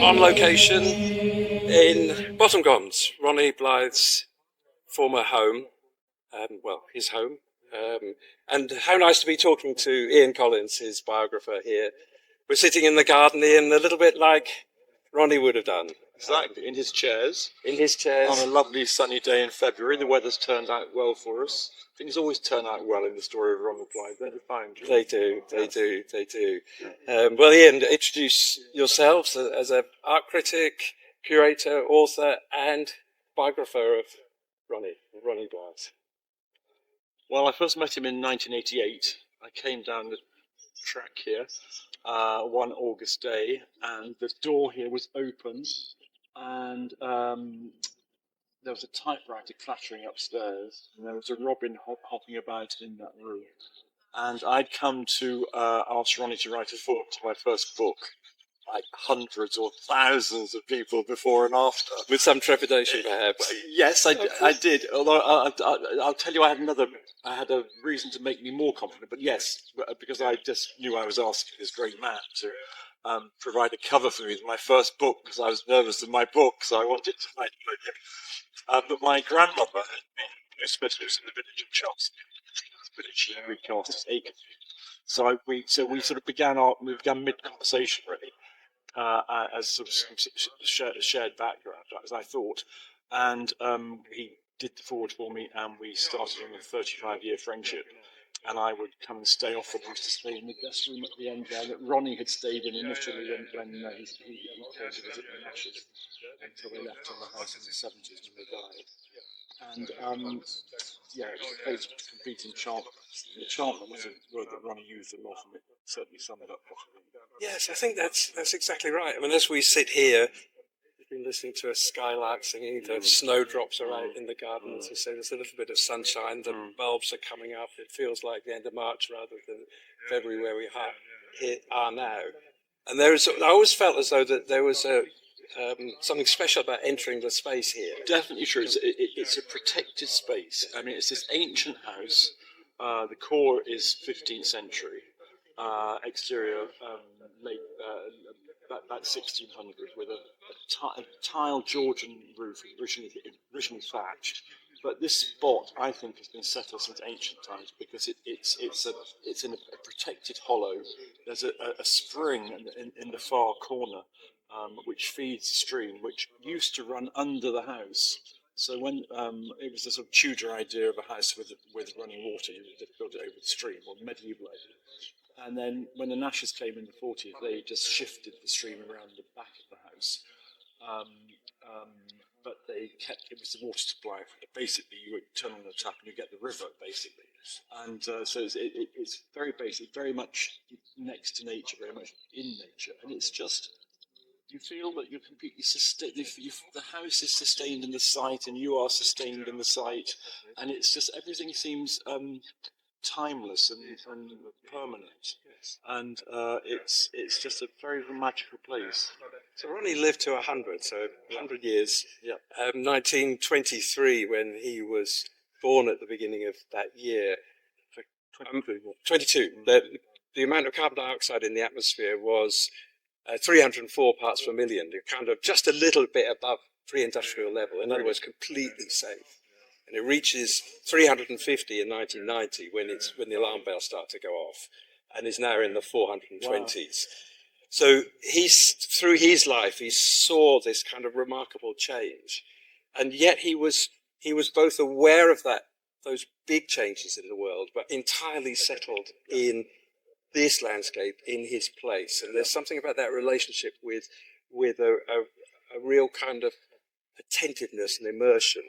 on location in Bottengoms, Ronnie Blythe's former home, his home. And how nice to be talking to Ian Collins, his biographer here. We're sitting in the garden, Ian, a little bit like Ronnie would have done. Exactly, in his chairs. In his chairs. On a lovely sunny day in February. The weather's turned out well for us. Things always turn out well in the story of Ronald Blythe, don't you find? They do. Well, Ian, introduce yourselves as an art critic, curator, author, and biographer of Ronnie Blythe. Well, I first met him in 1988. I came down the track here one August day, and the door here was open, and there was a typewriter clattering upstairs, and there was a robin hopping about in that room. And I'd come to ask Ronnie to write a book, to my first book, like hundreds or thousands of people before and after. With some trepidation, perhaps. Yes, I did. Although I'll tell you, I had a reason to make me more confident. But yes, because I just knew I was asking this great man to provide a cover for me with my first book, because I was nervous of my book, so I wanted to write it. But my grandmother had been a specialist in the village of Chelsea, village recast as Aiken. So we sort of began mid-conversation really. As sort of shared background, as I thought, and he did the forward for me, and we started on a 35-year friendship. And I would come and stay off, and used to stay in the guest room at the end there that Ronnie had stayed in initially when he came to visit the Nashes until they left in the house in the 70s when they died. And it was a place of complete enchantment. Enchantment was a word that Ronnie used a lot, and it certainly summed it up properly. Yes, I think that's exactly right. I mean, as we sit here, we've been listening to a skylark singing, the snowdrops are out in the garden, as you say, there's a little bit of sunshine, the bulbs are coming up, it feels like the end of March rather than February where we are now. And I always felt as though that there was something special about entering the space here. Definitely true. It's a protected space. I mean, it's this ancient house. The core is 15th century. Exterior late about 1600 with a tiled Georgian roof, originally thatched. But this spot, I think, has been settled since ancient times because it's in a protected hollow. There's a spring in the far corner which feeds the stream, which used to run under the house. So when it was a sort of Tudor idea of a house with running water, you would build it over the stream, or medieval idea. And then when the Nashes came in the 40s, they just shifted the stream around the back of the house. But it was the water supply. Basically, you would turn on the tap and you get the river, basically. And so it's very basic, very much next to nature, very much in nature. And it's just, you feel that you're completely sustained. The house is sustained in the site, and you are sustained in the site. And it's just, everything seems timeless and permanent, and it's just a very magical place. So Ronnie lived to 100, so 100 years. 1923, when he was born at the beginning of that year. 22. The amount of carbon dioxide in the atmosphere was 304 parts per million, kind of just a little bit above pre-industrial level. In other words, completely safe. And it reaches 350 in 1990 when the alarm bells start to go off, and is now in the 420s. Wow. So through his life, he saw this kind of remarkable change, and yet he was both aware of those big changes in the world, but entirely settled in this landscape, in his place. And there's something about that relationship with a real kind of attentiveness and immersion,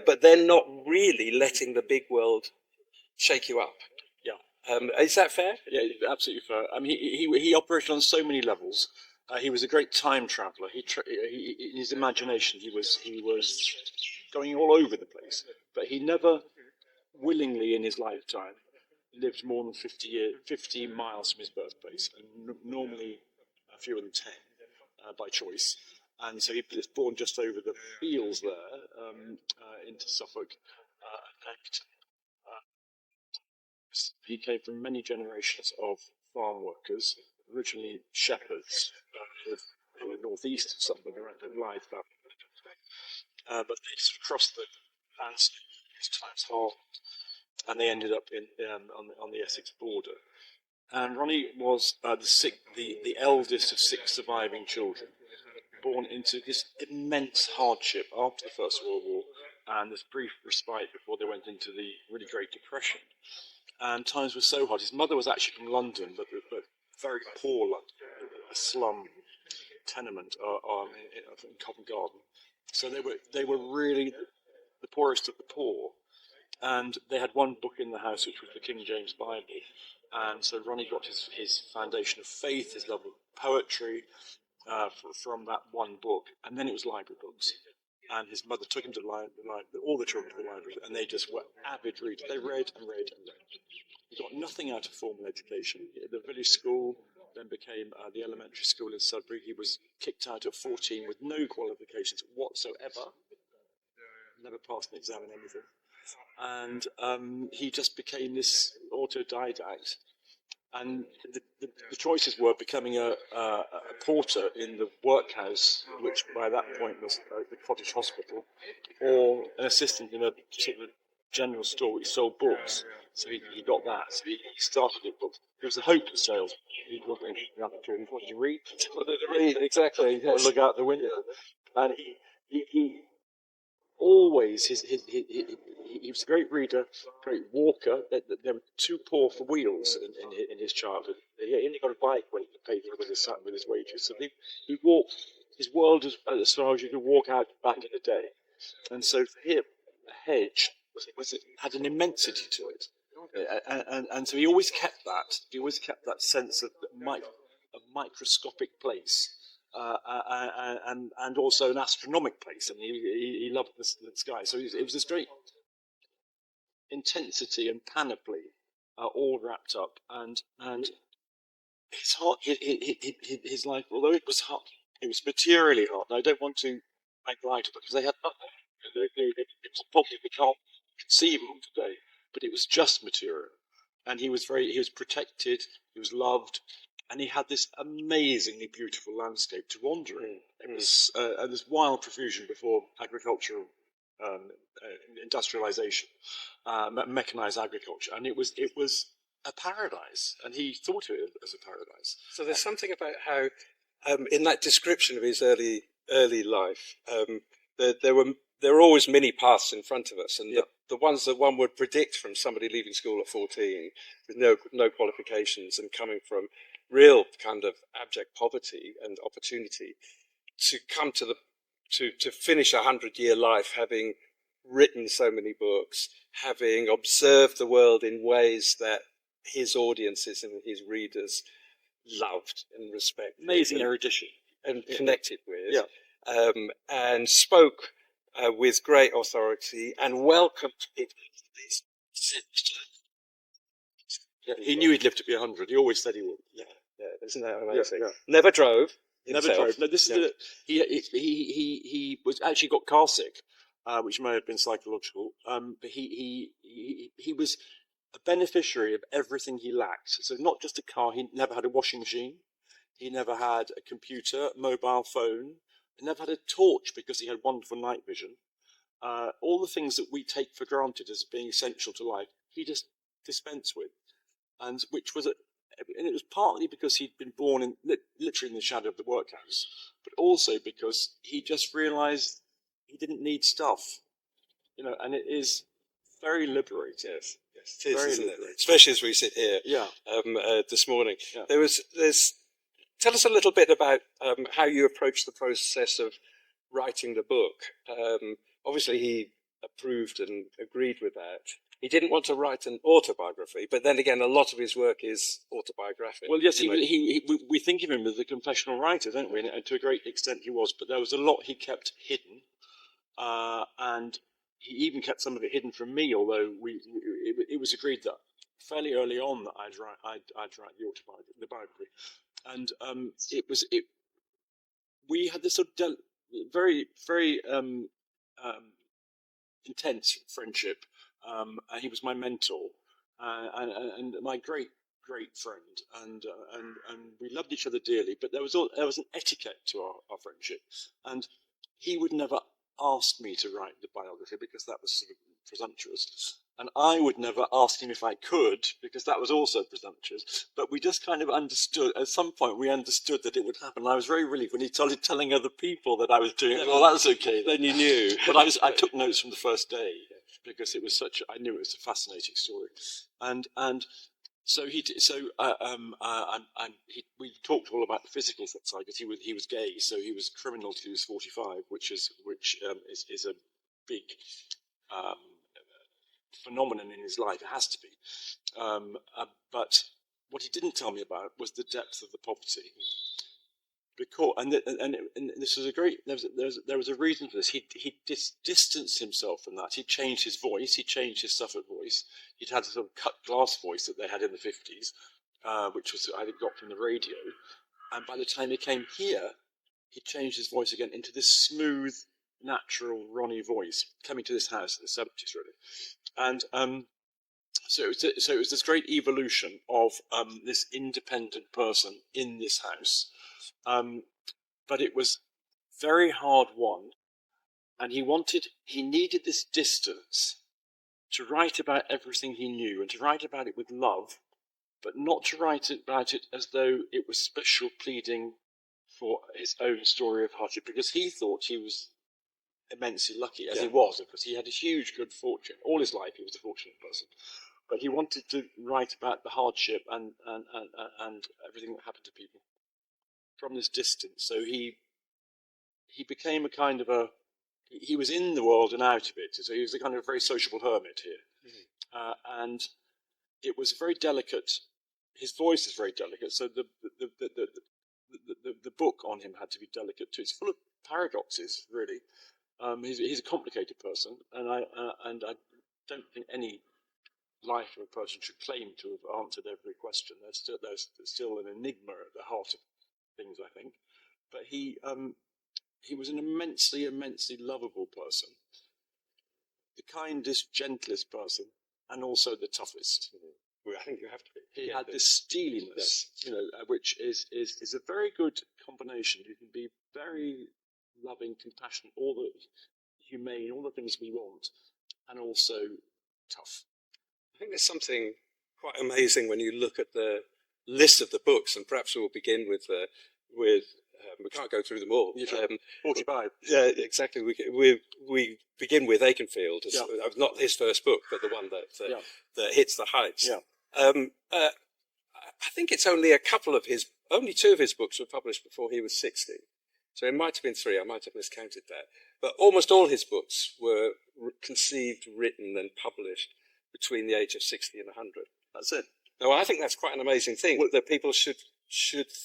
but then not really letting the big world shake you up. Is that fair? Yeah, absolutely fair. I mean, he operated on so many levels. He was a great time traveller. In his imagination, he was going all over the place. But he never willingly, in his lifetime, lived more than 50 miles from his birthplace, and normally fewer than 10 by choice. And so he was born just over the fields there, into Suffolk. He came from many generations of farm workers, originally shepherds, with in the northeast of Suffolk, around Blythe, but they sort of crossed the landscape as times hardened, and they ended up on the Essex border. And Ronnie was the eldest of 6 surviving children, born into this immense hardship after the First World War and this brief respite before they went into the really Great Depression. And times were so hard. His mother was actually from London, but very poor London, a slum tenement in Covent Garden. So they were really the poorest of the poor. And they had one book in the house, which was the King James Bible. And so Ronnie got his foundation of faith, his love of poetry, from that one book. And then it was library books. And his mother took him to all the children to the library, and they just were avid readers. They read and read and read. He got nothing out of formal education. The village school then became the elementary school in Sudbury. He was kicked out at 14 with no qualifications whatsoever. Never passed an exam in anything. And he just became this autodidact. And the choices were becoming a porter in the workhouse, which by that point was the cottage hospital, or an assistant in a sort of general store which sold books. So he got that. So he started with books. He was a hopeless salesman. He wanted to read. Exactly. Or look out the window. And he always he was a great reader, great walker. They were too poor for wheels in his childhood. He only got a bike when he could pay for it with his wages. So he walked his world as far as you could walk out back in the day. And so for him, a hedge had an immensity to it, and so he always kept that. He always kept that sense of a microscopic place. And also an astronomic place. I mean, he loved the sky. So it was this great intensity and panoply, all wrapped up. And his heart, his life, although it was hard, it was materially hard. And I don't want to make light of it because they had nothing. It's probably we can't conceive of today, but it was just material. And he was protected. He was loved. And he had this amazingly beautiful landscape to wander in. It was this wild profusion before agricultural industrialization, mechanized agriculture, and it was a paradise. And he thought of it as a paradise. So there's something about how, in that description of his early life, there were always many paths in front of us, and the ones that one would predict from somebody leaving school at 14 with no qualifications and coming from real kind of abject poverty and opportunity to come to finish 100-year life, having written so many books, having observed the world in ways that his audiences and his readers loved and respected. Amazing erudition. And connected with. And spoke with great authority and welcomed people. He knew he'd live to be 100. He always said he would. Isn't that amazing? Never drove. Never drove. No, this is he was actually got car sick, which may have been psychological. But he was a beneficiary of everything he lacked. So not just a car. He never had a washing machine. He never had a computer, mobile phone. He never had a torch because he had wonderful night vision. All the things that we take for granted as being essential to life, he just dispensed with, and it was partly because he'd been born in literally in the shadow of the workhouse, but also because he just realised he didn't need stuff, and it is very liberating. Yes, it is, very liberating, especially as we sit here. This morning. Tell us a little bit about how you approached the process of writing the book. Obviously, he approved and agreed with that. He didn't want to write an autobiography, but then again, a lot of his work is autobiographic. Well, yes, we think of him as a confessional writer, don't we? And to a great extent he was, but there was a lot he kept hidden, and he even kept some of it hidden from me, although it was agreed that fairly early on that I'd write the biography. And we had this sort of very, very intense friendship. And he was my mentor, and my great great friend, and we loved each other dearly. But there was an etiquette to our friendship, and he would never ask me to write the biography because that was sort of presumptuous, and I would never ask him if I could because that was also presumptuous. But we just kind of understood. At some point, we understood that it would happen. And I was very relieved when he started telling other people that I was doing it. Well, that was okay. Then you knew. But I took notes from the first day because it was I knew it was a fascinating story, and so we talked all about the physical side because he was gay, so he was criminal till he was 45, which is a big phenomenon in his life. It has to be, but what he didn't tell me about was the depth of the poverty. Because and this was a great. There was a reason for this. He distanced himself from that. He changed his voice. He changed his Suffolk voice. He'd had a sort of cut glass voice that they had in the 50s, which was I got from the radio. And by the time he came here, he changed his voice again into this smooth, natural Ronnie voice, coming to this house in the 70s, really. And so it was this great evolution of this independent person in this house. But it was very hard won, and he needed this distance to write about everything he knew and to write about it with love, but not to write about it as though it was special pleading for his own story of hardship, because he thought he was immensely lucky, as he was, because he had a huge good fortune. All his life he was a fortunate person. But he wanted to write about the hardship and everything that happened to people from this distance. So he became a kind of he was in the world and out of it. So he was a kind of very sociable hermit here. And it was very delicate. His voice is very delicate. So the book on him had to be delicate too. It's full of paradoxes, really. He's a complicated person, and I don't think any life of a person should claim to have answered every question. There's still an enigma at the heart of things, I think. But he was an immensely lovable person, the kindest, gentlest person, and also the toughest. Well, I think you have to be. He had this steeliness, which is a very good combination. You can be very loving, compassionate, all the humane, all the things we want, and also tough. I think there's something quite amazing when you look at the list of the books, and perhaps we'll begin with we can't go through them all. 45. Yeah, exactly. We begin with Aikenfield. Not his first book, but the one that hits the heights. Yeah. I think it's only only two of his books were published before he was 60. So it might have been 3. I might have miscounted that. But almost all his books were conceived, written, and published between the age of 60 and 100. That's it. Now, I think that's quite an amazing thing, that people should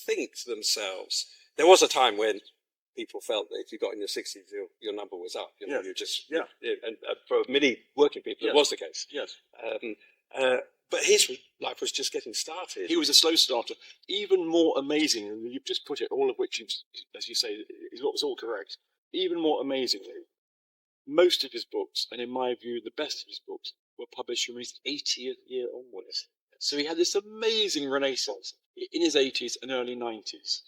think to themselves. There was a time when people felt that if you got in your 60s, your number was up. And for many working people, it was the case. Yes. But his life was just getting started. He was a slow starter. Even more amazing, and you've just put it, all of which, as you say, is all correct. Even more amazingly, most of his books, and in my view, the best of his books, were published from his 80th year onwards. So he had this amazing renaissance in his 80s and early 90s.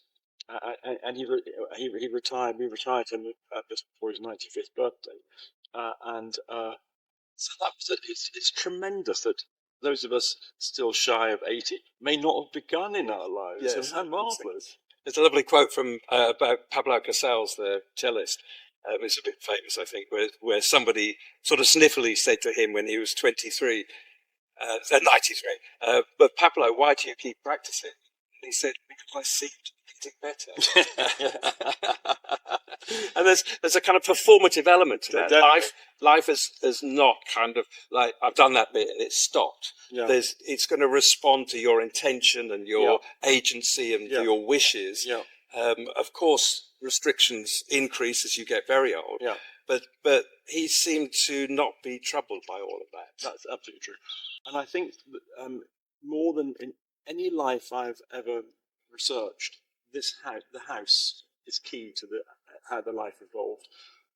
And he retired. We retired him just before his 95th birthday. So it's tremendous that those of us still shy of 80 may not have begun in our lives. Yes, how marvellous. There's a lovely quote from about Pablo Casals, the cellist. It's a bit famous, I think, where somebody sort of sniffily said to him when he was 93, 93, but Pablo, why do you keep practicing? And he said, because I seem to be getting better. And there's a kind of performative element to that. Life is not kind of like, I've done that bit and it's stopped. Yeah. It's going to respond to your intention and your agency and your wishes. Yeah. Of course, restrictions increase as you get very old. Yeah. But he seemed to not be troubled by all of that. That's absolutely true. And I think more than in any life I've ever researched, the house is key to how the life evolved.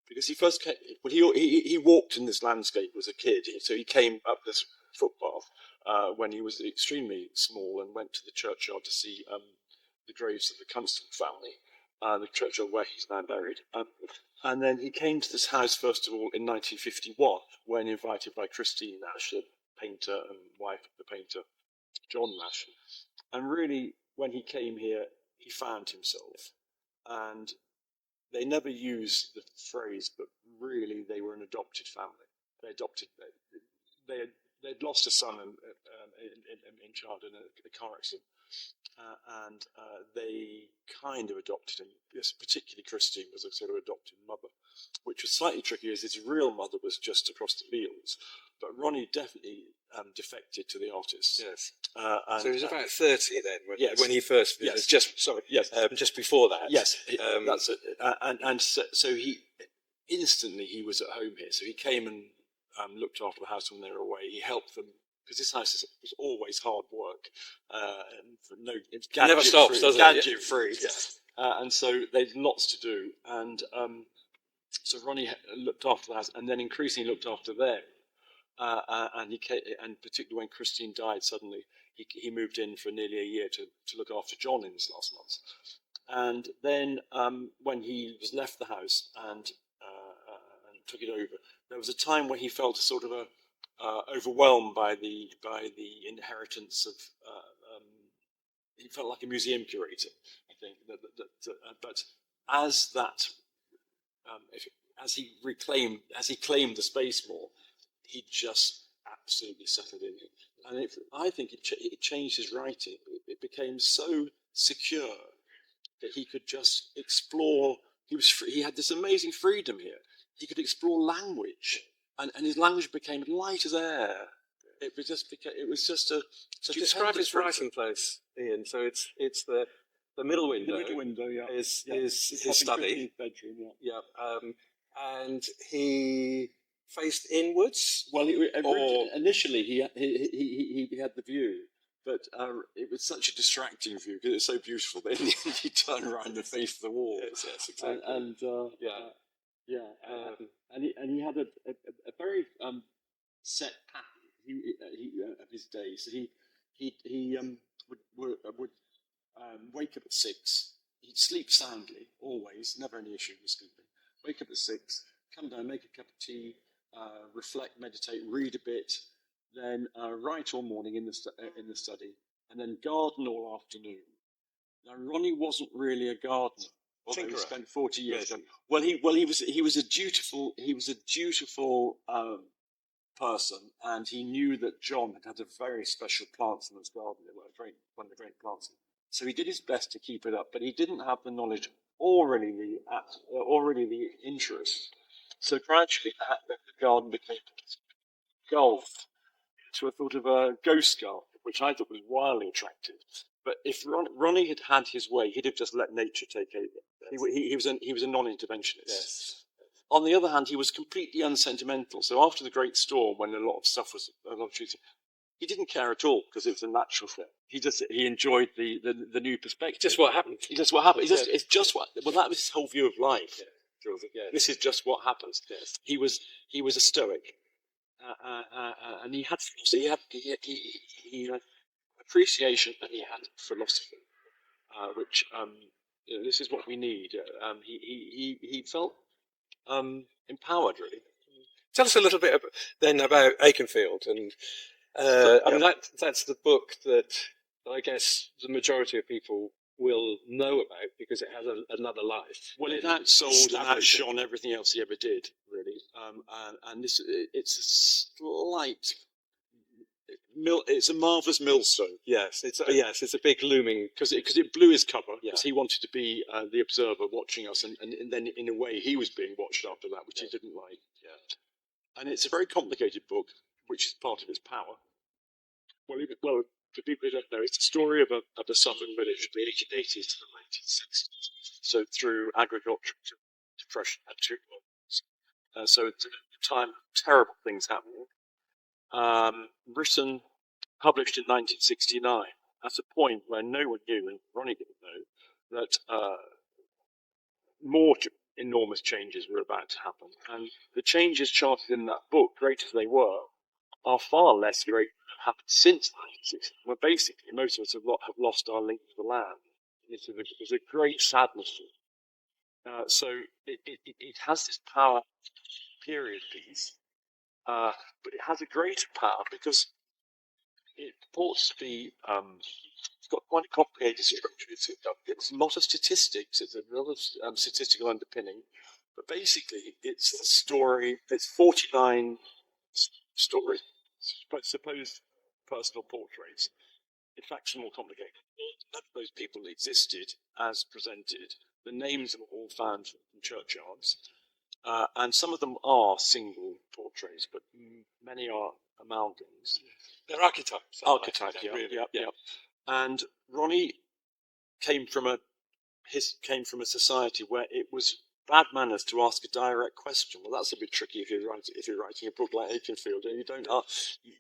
Because he first came, he walked in this landscape as a kid, so he came up this footpath. when he was extremely small and went to the churchyard to see the graves of the Constant family, the churchyard where he's now buried. And then he came to this house, first of all, in 1951, when invited by Christine Nash, the painter and wife of the painter John Nash. And really, when he came here, he found himself. And they never used the phrase, but really they were an adopted family. They'd lost a son in childhood in a car accident, and they kind of adopted him. Yes, particularly Christine was a sort of adopted mother, which was slightly tricky as his real mother was just across the fields. But Ronnie definitely defected to the artists. Yes. And, So he was about 30 then when he first visited. Yes. Just before that. Yes. That's it. And so he instantly he was at home here. So he came and looked after the house when they were away. He helped them because this house was always hard work. It never stops, does it? Gadget free. Yeah. And so they had lots to do. And so Ronnie looked after the house, and then increasingly looked after them. And particularly when Christine died suddenly, he moved in for nearly a year to look after John in his last months. And then when he was left the house and took it over, there was a time when he felt sort of overwhelmed by the inheritance of. He felt like a museum curator, I think. But as he claimed the space more, he just absolutely settled in. And I think it changed his writing. It became so secure that he could just explore. He was free. He had this amazing freedom here. He could explore language, and his language became light as air. It was just a. So describe his writing place, Ian. So it's the middle window. The middle window, yeah, is his study. His bedroom, yeah. And he faced inwards. Well, initially he had the view, but it was such a distracting view because it was so beautiful that in the end he turned around and faced the wall. Yes, exactly. And he had a very set pattern of his days. So he would wake up at 6. He'd sleep soundly, always, never any issue with sleeping. Wake up at 6, come down, make a cup of tea, reflect, meditate, read a bit, then write all morning in the study, and then garden all afternoon. Now Ronnie wasn't really a gardener. Although he spent 40 years. Well, he was a dutiful person, and he knew that John had a very special plants in his garden. They were one of the great plants. So he did his best to keep it up, but he didn't have the knowledge or really the interest. So gradually, the garden became engulfed to a sort of a ghost garden, which I thought was wildly attractive. But if Ronnie had had his way, he'd have just let nature take over. He was a non-interventionist. Yes. On the other hand, he was completely unsentimental. So after the Great Storm, when a lot of trees, he didn't care at all because it was a natural thing. He enjoyed the new perspective. Just what happened. It's just what. Well, that was his whole view of life. Yeah. This is just what happens. Yes. He was a stoic, and he had appreciation, and he had philosophy, which this is what we need. He felt empowered, really. Tell us a little bit then about Aikenfield, and I mean that's the book that I guess the majority of people will know about because it has another life. Well, it outsold and outshone everything else he ever did, really. And it's a slight. It's a marvellous millstone. Yes, it's a big looming because it blew his cover because he wanted to be the observer watching us, and then in a way he was being watched after that, which he didn't like. Yeah, and it's a very complicated book, which is part of its power. Well, for people who don't know, it's the story of a Suffolk village from the 1880s to the 1960s. So through agriculture, depression, and two wars. So it's a time of terrible things happening. Written, published in 1969, at a point where no one knew, and Ronnie didn't know, that more enormous changes were about to happen. And the changes charted in that book, great as they were, are far less great happened since 1960, where basically most of us have lost our link to the land. There's a great sadness to it. So it has this power period piece, but it has a greater power because it purports to be. It's got quite a complicated structure. It's a lot of statistics. It's a lot of statistical underpinning, but basically, it's the story. It's 49 stories, supposed personal portraits. In fact, it's more complicated. None of those people existed as presented. The names are all found in churchyards, and some of them are single portraits, but many are amalgams. They're archetypes. Archetype, yeah, really. yeah. And Ronnie came from a society where it was bad manners to ask a direct question. Well, that's a bit tricky if you're writing a book like Aikenfield, and you don't.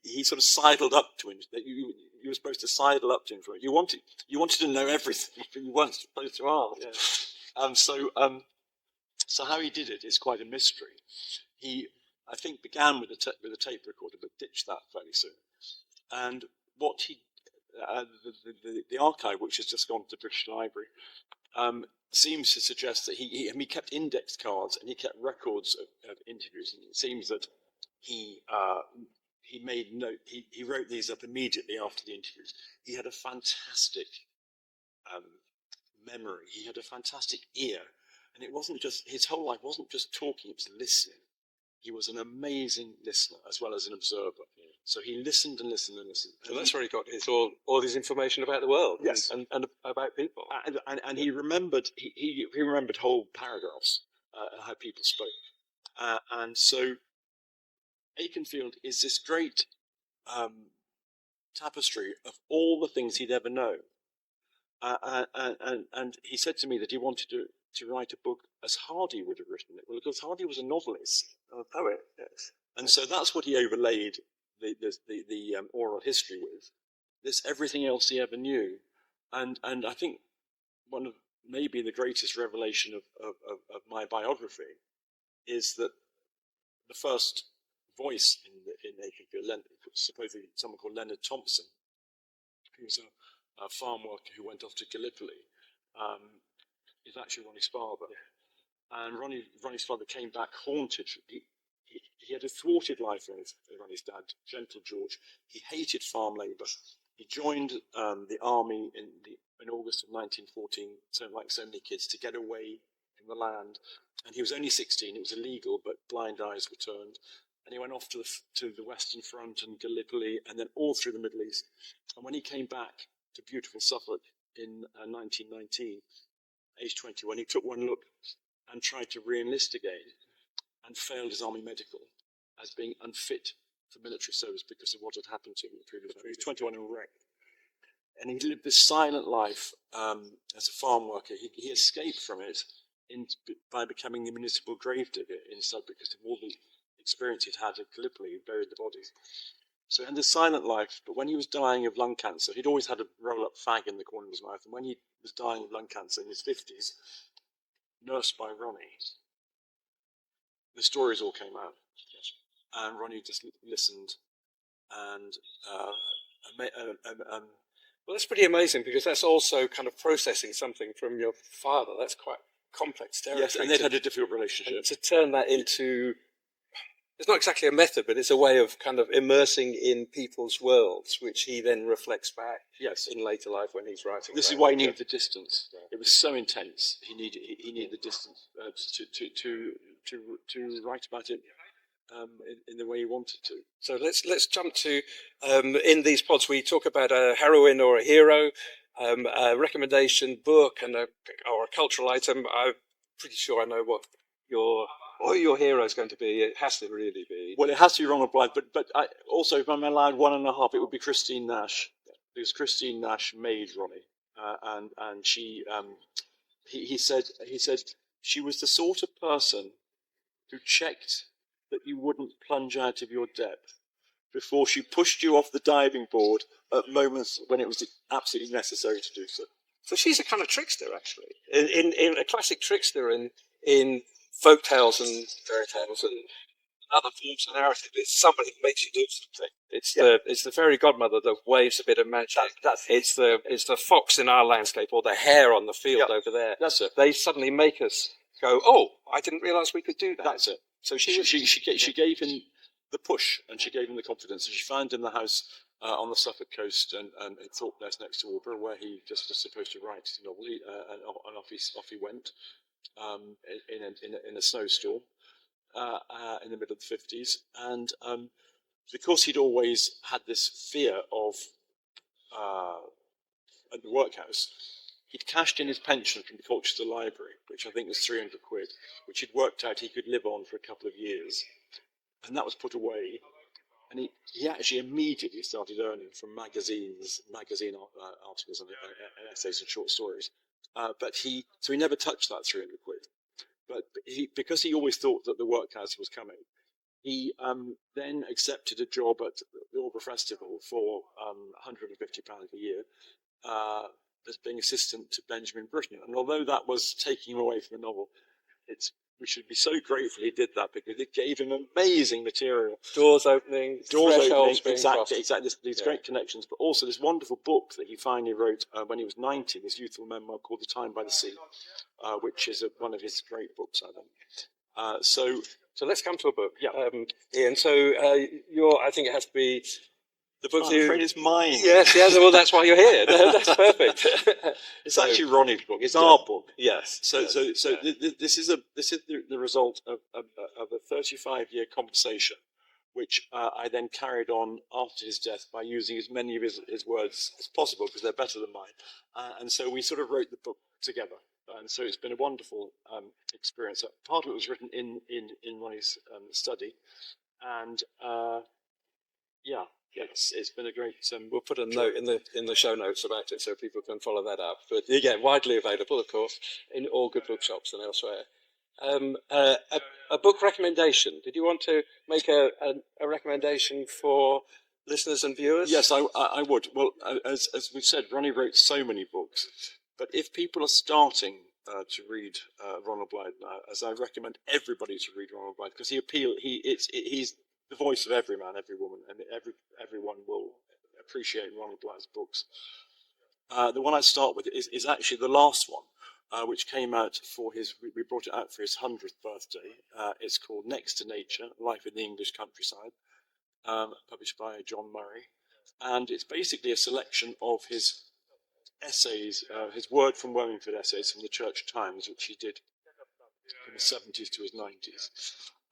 He sort of sidled up to him. You were supposed to sidle up to him for it. You wanted to know everything, but you weren't supposed to ask. Yeah. So how he did it is quite a mystery. He, I think, began with a tape recorder, but ditched that fairly soon. And what he the archive, which has just gone to the British Library, seems to suggest that he kept index cards and he kept records of interviews. And it seems that he made note. He wrote these up immediately after the interviews. He had a fantastic memory. He had a fantastic ear, and it wasn't just his whole life wasn't just talking; it was listening. He was an amazing listener as well as an observer. So he listened and listened and listened. So that's where he got all his information about the world. Yes, and about people. And he remembered he remembered whole paragraphs, how people spoke. And so Aikenfield is this great tapestry of all the things he'd ever known. And he said to me that he wanted to write a book as Hardy would have written it. Well, because Hardy was a novelist, a poet, yes. And so that's what he overlaid the oral history with. This everything else he ever knew, and I think one of maybe the greatest revelation of my biography is that the first voice in Aikenfield, supposedly someone called Leonard Thompson, who was a farm worker who went off to Gallipoli, is actually Ronnie's father. Yeah. And Ronnie's father came back haunted. He had a thwarted life with Ronnie's dad, Gentle George. He hated farm labour. He joined the army in August of 1914, so like so many kids, to get away from the land. And he was only 16. It was illegal, but blind eyes were turned. And he went off to the Western Front and Gallipoli, and then all through the Middle East. And when he came back to beautiful Suffolk in 1919, age 21, he took one look and tried to re-enlist again, and failed his army medical as being unfit for military service because of what had happened to him in the previous year. He was 21 and wrecked. And he lived this silent life as a farm worker. He escaped from it by becoming the municipal gravedigger in Suffolk because of all the experience he'd had at Gallipoli. He buried the bodies. So he had this silent life, but when he was dying of lung cancer, he'd always had a roll-up fag in the corner of his mouth, and when he was dying of lung cancer in his 50s, nursed by Ronnie, the stories all came out. Yes. And Ronnie just listened and well, that's pretty amazing because that's also kind of processing something from your father. That's quite complex territory. Yes, and they'd had a difficult relationship. And to turn that into, it's not exactly a method, but it's a way of kind of immersing in people's worlds, which he then reflects back. Yes, in later life when he's writing. This is why he needed the distance. Yeah. It was so intense. He needed the distance to write about it in the way he wanted to. So let's jump to in these pods we talk about a heroine or a hero, a recommendation book, and or a cultural item. I'm pretty sure I know what your hero is going to be. It has to really be. Well, it has to be Ronald Blythe, but also, if I'm allowed 1.5, it would be Christine Nash, because Christine Nash made Ronnie, and she, he said she was the sort of person who checked that you wouldn't plunge out of your depth before she pushed you off the diving board at moments when it was absolutely necessary to do so. So she's a kind of trickster, actually, in a classic trickster in folk tales and fairy tales, Another forms of narrative. It's somebody who makes you do something. It's the fairy godmother that waves a bit of magic. It's the fox in our landscape, or the hare on the field over there. That's it. They suddenly make us go, oh, I didn't realise we could do that. That's it. So she gave him the push, and she gave him the confidence, and she found him the house on the Suffolk coast, and Thorpe Nest next to Warburg, where he just was supposed to write his novel, and off he went in a snowstorm in the middle of the 50s, and because he'd always had this fear of at the workhouse, he'd cashed in his pension from the Colchester Library, which I think was 300 quid, which he'd worked out he could live on for a couple of years, and that was put away. And he actually immediately started earning from magazine articles and essays and short stories. So he never touched that 300 quid. But because he always thought that the workhouse was coming, he then accepted a job at the Alba Festival for £150 a year as being assistant to Benjamin Britten. And although that was taking him away from the novel, we should be so grateful he did that, because it gave him amazing material. Doors opening, exactly. These great connections, but also this wonderful book that he finally wrote when he was 90, this youthful memoir called The Time by the Sea, which is one of his great books, I think. So let's come to a book. Yeah. Ian, so I think it has to be the book. I'm afraid it's mine. Yes, well, that's why you're here. That's perfect. It's actually Ronnie's book. It's our book. Yes. This is the result of a 35-year conversation, which I then carried on after his death by using as many of his words as possible, because they're better than mine. And so we sort of wrote the book together. And so it's been a wonderful experience. Part of it was written in Ronnie's study, and it's been a great. We'll put a note in the show notes about it so people can follow that up. But again, widely available, of course, in all good bookshops and elsewhere. A book recommendation. Did you want to make a recommendation for listeners and viewers? Yes, I would. Well, as we've said, Ronnie wrote so many books. But if people are starting to read Ronald Blythe now, as I recommend everybody to read Ronald Blythe, because he's the voice of every man, every woman, and everyone will appreciate Ronald Blythe's books. The one I start with is actually the last one, which came out we brought it out for his 100th birthday. It's called Next to Nature, Life in the English Countryside, published by John Murray. And it's basically a selection of his essays, his Word from Wellingford essays from the Church Times, which he did from his 70s to his 90s.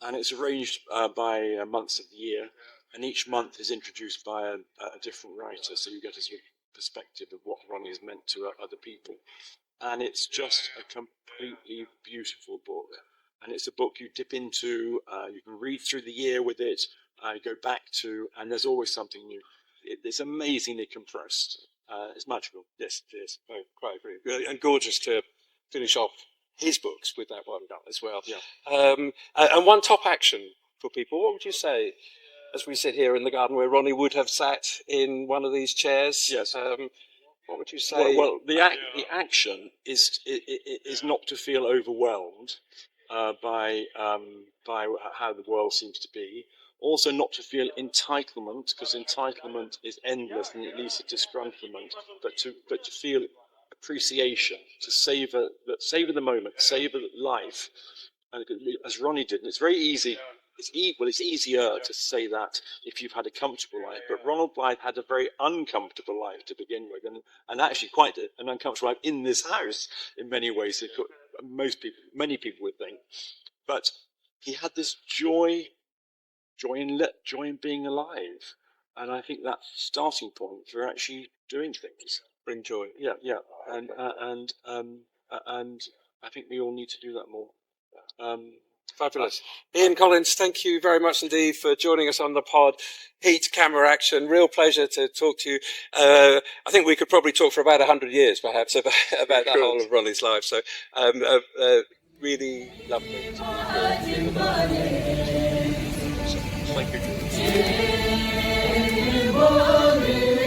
And it's arranged by months of the year, and each month is introduced by a different writer, so you get a sort of perspective of what Ronnie has meant to other people. And it's just a completely beautiful book. And it's a book you dip into, you can read through the year with it, go back to, and there's always something new. It's amazingly compressed. It's magical. Yes, it is. Oh, quite agree. And gorgeous to finish off his books with that one as well. Yeah. And one top action for people. What would you say, as we sit here in the garden where Ronnie would have sat in one of these chairs? Yes. What would you say? Well, the action is not to feel overwhelmed by how the world seems to be. Also, not to feel entitlement, because entitlement is endless and it leads to disgruntlement. But to feel appreciation, to savor the moment, savor life, and as Ronnie did. And it's very easy. It's easier to say that if you've had a comfortable life. But Ronald Blythe had a very uncomfortable life to begin with, and actually quite an uncomfortable life in this house in many ways. Many people would think, but he had this joy in being alive, and I think that's the starting point for actually doing things. Bring joy. Yeah, and I think we all need to do that more. Fabulous. Ian Collins, thank you very much indeed for joining us on the pod. Heat, camera, action. Real pleasure to talk to you. I think we could probably talk for about 100 years, perhaps, about that whole of Ronnie's life. So, really lovely to be here. Thank you.